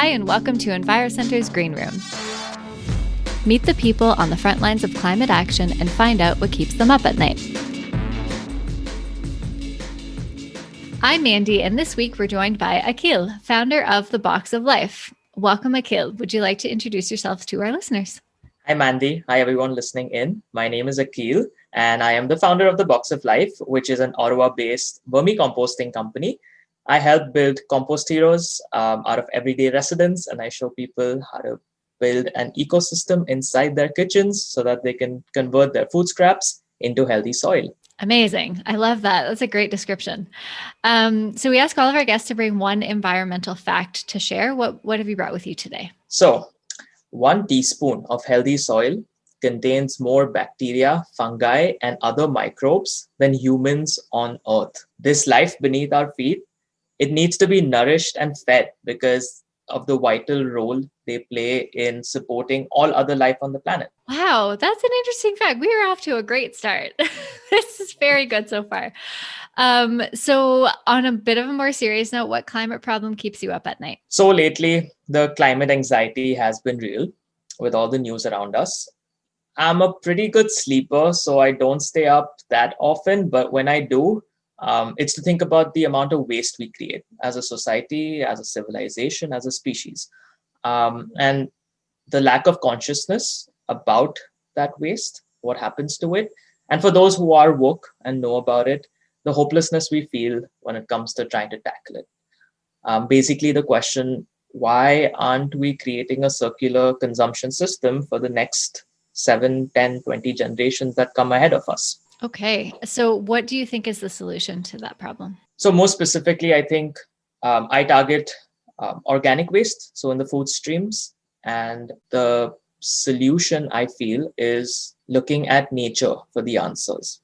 Hi, and welcome to EnviroCentre's Green Room. Meet the people on the front lines of climate action and find out what keeps them up at night. I'm Mandy, and this week we're joined by Akil, founder of The Box of Life. Welcome, Akil. Would you like to introduce yourself to our listeners? Hi, Mandy. Hi, everyone listening in. My name is Akil, and I am the founder of The Box of Life, which is an Ottawa-based vermicomposting company. I help build compost heroes out of everyday residents, and I show people how to build an ecosystem inside their kitchens so that they can convert their food scraps into healthy soil. Amazing. I love that. That's a great description. So we ask all of our guests to bring one environmental fact to share. What have you brought with you today? So 1 teaspoon of healthy soil contains more bacteria, fungi, and other microbes than humans on Earth. This life beneath our feet, it needs to be nourished and fed because of the vital role they play in supporting all other life on the planet. Wow, that's an interesting fact. We are off to a great start. This is very good so far. So on a bit of a more serious note, what climate problem keeps you up at night? So lately, the climate anxiety has been real with all the news around us. I'm a pretty good sleeper, so I don't stay up that often. But when I do, it's to think about the amount of waste we create as a society, as a civilization, as a species. And the lack of consciousness about that waste, what happens to it. And for those who are woke and know about it, the hopelessness we feel when it comes to trying to tackle it. Basically, the question, why aren't we creating a circular consumption system for the next 7, 10, 20 generations that come ahead of us? Okay. So what do you think is the solution to that problem? So more specifically, I think I target organic waste, so in the food streams. And the solution, I feel, is looking at nature for the answers.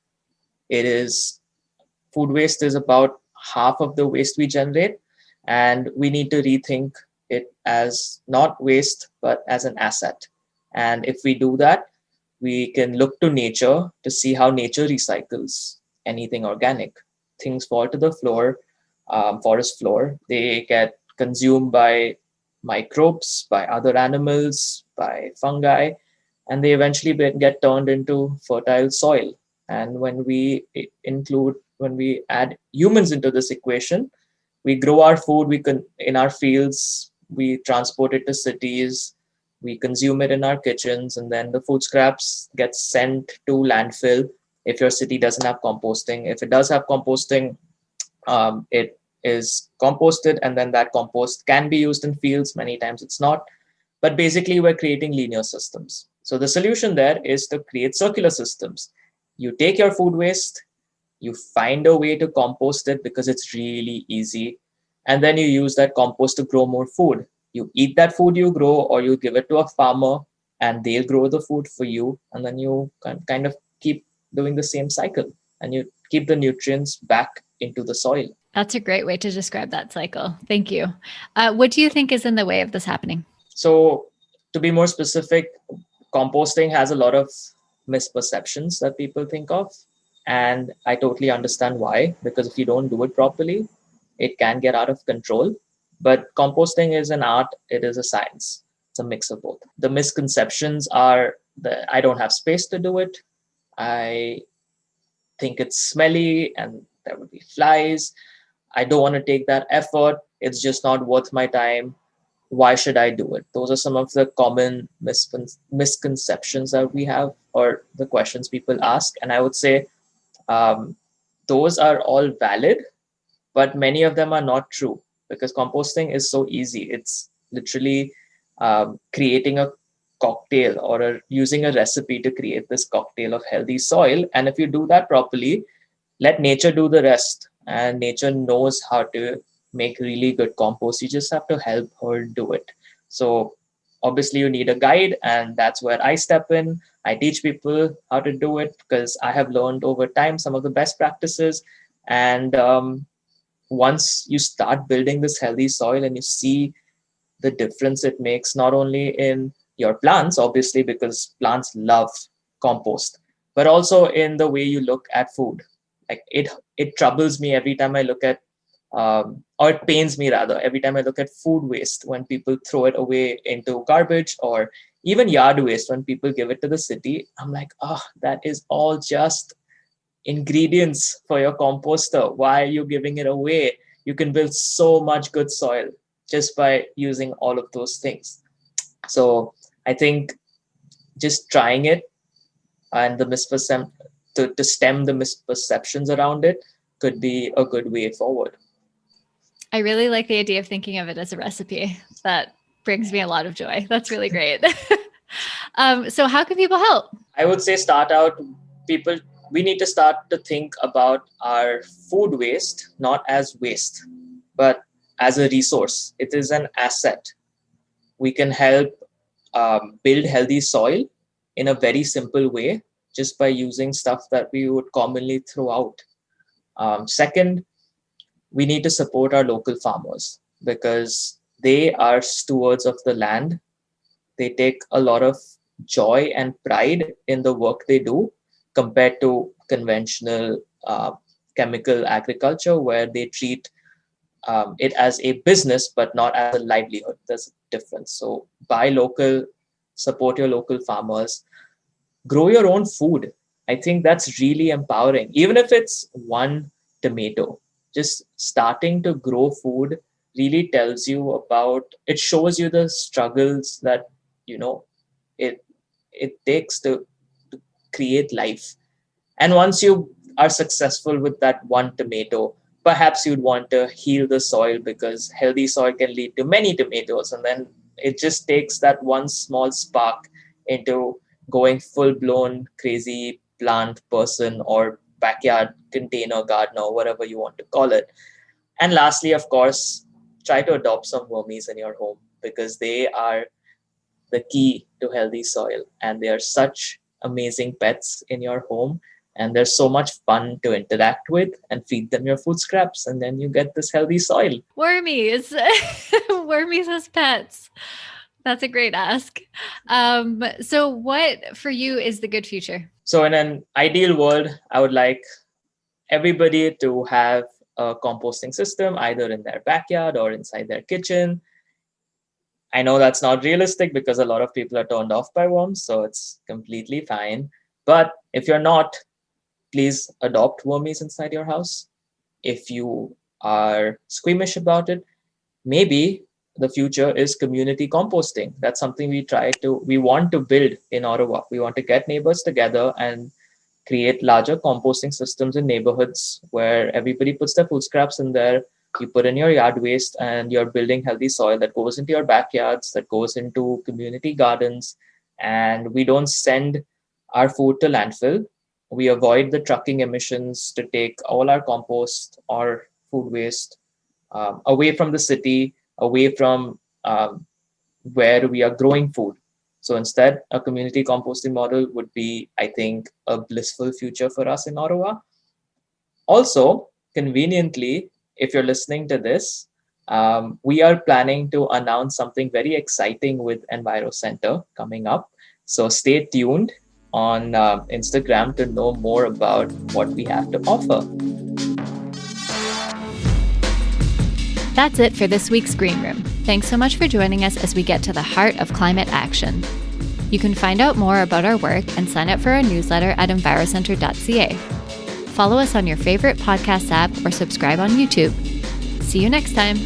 Food waste is about half of the waste we generate, and we need to rethink it as not waste, but as an asset. And if we do that, we can look to nature to see how nature recycles anything organic. Things fall to the floor, forest floor. They get consumed by microbes, by other animals, by fungi, and they eventually get turned into fertile soil. And when we add humans into this equation, we grow our food, in our fields, we transport it to cities, we consume it in our kitchens, and then the food scraps get sent to landfill if your city doesn't have composting. If it does have composting, it is composted, and then that compost can be used in fields. Many times it's not. But basically, we're creating linear systems. So the solution there is to create circular systems. You take your food waste, you find a way to compost it because it's really easy, and then you use that compost to grow more food. You eat that food you grow, or you give it to a farmer and they'll grow the food for you. And then you can kind of keep doing the same cycle and you keep the nutrients back into the soil. That's a great way to describe that cycle. Thank you. What do you think is in the way of this happening? So to be more specific, composting has a lot of misperceptions that people think of. And I totally understand why, because if you don't do it properly, it can get out of control. But composting is an art, it is a science. It's a mix of both. The misconceptions are that I don't have space to do it. I think it's smelly and there would be flies. I don't want to take that effort. It's just not worth my time. Why should I do it? Those are some of the common misconceptions that we have, or the questions people ask. And I would say those are all valid, but many of them are not true. Because composting is so easy. It's literally creating a cocktail or using a recipe to create this cocktail of healthy soil. And if you do that properly, let nature do the rest. And nature knows how to make really good compost. You just have to help her do it. So obviously you need a guide, and that's where I step in. I teach people how to do it because I have learned over time some of the best practices. And once you start building this healthy soil and you see the difference it makes, not only in your plants, obviously, because plants love compost, but also in the way you look at food. Like it troubles me every time I look at or it pains me rather every time I look at food waste when people throw it away into garbage, or even yard waste when people give it to the city. I'm like, oh, that is all just ingredients for your composter. Why are you giving it away? You can build so much good soil just by using all of those things. So I think just trying it and to stem the misperceptions around it could be a good way forward. I really like the idea of thinking of it as a recipe. That brings me a lot of joy. That's really great. So how can people help? I would say we need to start to think about our food waste, not as waste, but as a resource. It is an asset. We can help build healthy soil in a very simple way just by using stuff that we would commonly throw out. Second, we need to support our local farmers because they are stewards of the land. They take a lot of joy and pride in the work they do compared to conventional chemical agriculture, where they treat it as a business but not as a livelihood. There's a difference. So buy local, support your local farmers, grow your own food. I think that's really empowering. Even if it's one tomato, just starting to grow food really tells you it shows you the struggles that, it takes to create life. And once you are successful with that one tomato, perhaps you'd want to heal the soil, because healthy soil can lead to many tomatoes. And then it just takes that one small spark into going full-blown crazy plant person or backyard container gardener, whatever you want to call it. And lastly, of course, try to adopt some wormies in your home, because they are the key to healthy soil, and they are such amazing pets in your home, and they're so much fun to interact with, and feed them your food scraps, and then you get this healthy soil. Wormies. Wormies as pets. That's a great ask. So what for you is the good future? So in an ideal world, I would like everybody to have a composting system either in their backyard or inside their kitchen. I know that's not realistic because a lot of people are turned off by worms, so it's completely fine. But if you're not, please adopt wormies inside your house. If you are squeamish about it, maybe the future is community composting. That's something we want to build in Ottawa. We want to get neighbors together and create larger composting systems in neighborhoods where everybody puts their food scraps in there. You put in your yard waste and you're building healthy soil that goes into your backyards, that goes into community gardens. And we don't send our food to landfill. We avoid the trucking emissions to take all our compost or food waste away from the city, away from where we are growing food. So instead, a community composting model would be, I think, a blissful future for us in Ottawa. Also, conveniently, if you're listening to this, we are planning to announce something very exciting with EnviroCentre coming up. So stay tuned on Instagram to know more about what we have to offer. That's it for this week's Green Room. Thanks so much for joining us as we get to the heart of climate action. You can find out more about our work and sign up for our newsletter at EnviroCentre.ca. Follow us on your favorite podcast app or subscribe on YouTube. See you next time.